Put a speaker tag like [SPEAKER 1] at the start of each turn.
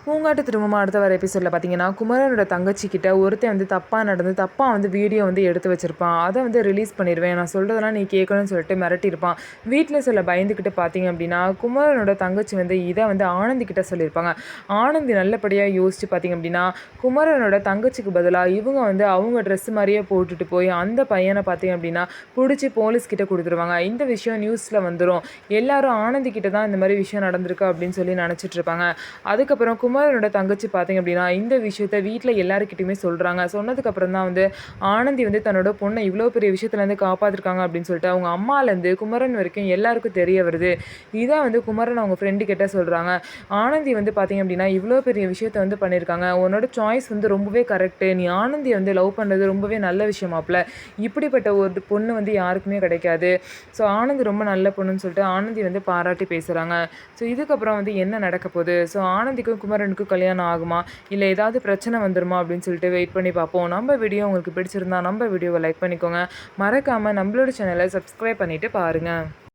[SPEAKER 1] பூங்காட்டு திரும்பவும் அடுத்த வர எபிசோடில் பார்த்தீங்கன்னா குமரனோட தங்கச்சிக்கிட்ட ஒருத்தன் வந்து தப்பாக வந்து வீடியோ வந்து எடுத்து வச்சிருப்பான். அதை வந்து ரிலீஸ் பண்ணிடுவேன், நான் சொல்கிறதெல்லாம் நீ கேட்கணும்னு சொல்லிட்டு மிரட்டியிருப்பான். வீட்டில் சில பயந்துக்கிட்டு பார்த்தீங்க அப்படின்னா குமரனோட தங்கச்சி வந்து இதை வந்து ஆனந்தி கிட்ட சொல்லியிருப்பாங்க. ஆனந்தி நல்லபடியாக யோசிச்சு பார்த்தீங்க அப்படின்னா குமரனோட தங்கச்சிக்கு பதிலாக இவங்க வந்து அவங்க ட்ரெஸ் மாதிரியே போட்டுட்டு போய் அந்த பையனை பார்த்தீங்க அப்படின்னா பிடிச்சி போலீஸ்கிட்ட கொடுத்துருவாங்க. இந்த விஷயம் நியூஸில் வந்துடும். எல்லாரும் ஆனந்தி கிட்ட தான் இந்த மாதிரி விஷயம் நடந்திருக்கு அப்படின்னு சொல்லி நினச்சிட்டு இருப்பாங்க. அதுக்கப்புறம் குமரனோட தங்கச்சி பார்த்தீங்க அப்படின்னா இந்த விஷயத்த வீட்டில் எல்லாருக்கிட்டையுமே சொல்கிறாங்க. சொன்னதுக்கப்புறம் தான் வந்து ஆனந்தி வந்து தன்னோட பொண்ணை இவ்வளோ பெரிய விஷயத்துலேருந்து காப்பாற்றிருக்காங்க அப்படின்னு சொல்லிட்டு அவங்க அம்மாலேருந்து குமரன் வரைக்கும் எல்லாருக்கும் தெரிய வருது. இதை வந்து குமரன் அவங்க ஃப்ரெண்டு கிட்ட சொல்கிறாங்க. ஆனந்தி வந்து பார்த்தீங்க அப்படின்னா இவ்வளோ பெரிய விஷயத்த வந்து பண்ணியிருக்காங்க, உன்னோட சாய்ஸ் வந்து ரொம்பவே கரெக்டு, நீ ஆனந்தி வந்து லவ் பண்ணுறது ரொம்பவே நல்ல விஷயமாப்ல, இப்படிப்பட்ட ஒரு பொண்ணு வந்து யாருக்குமே கிடைக்காது, ஸோ ஆனந்தி ரொம்ப நல்ல பொண்ணுன்னு சொல்லிட்டு ஆனந்தி வந்து பாராட்டி பேசுகிறாங்க. ஸோ இதுக்கப்புறம் வந்து என்ன நடக்க போகுது, ஸோ ஆனந்திக்கும் குமரனுக்கும் கல்யாணம் ஆகுமா இல்லை ஏதாவது பிரச்சனை வந்துருமா அப்படின்னு சொல்லிட்டு வெயிட் பண்ணி பார்ப்போம். நம்ம வீடியோ உங்களுக்கு பிடிச்சிருந்தா நம்ம வீடியோவை லைக் பண்ணிக்கோங்க. மறக்காமல் நம்மளோட சேனலை சப்ஸ்கிரைப் பண்ணிவிட்டு பாருங்கள்.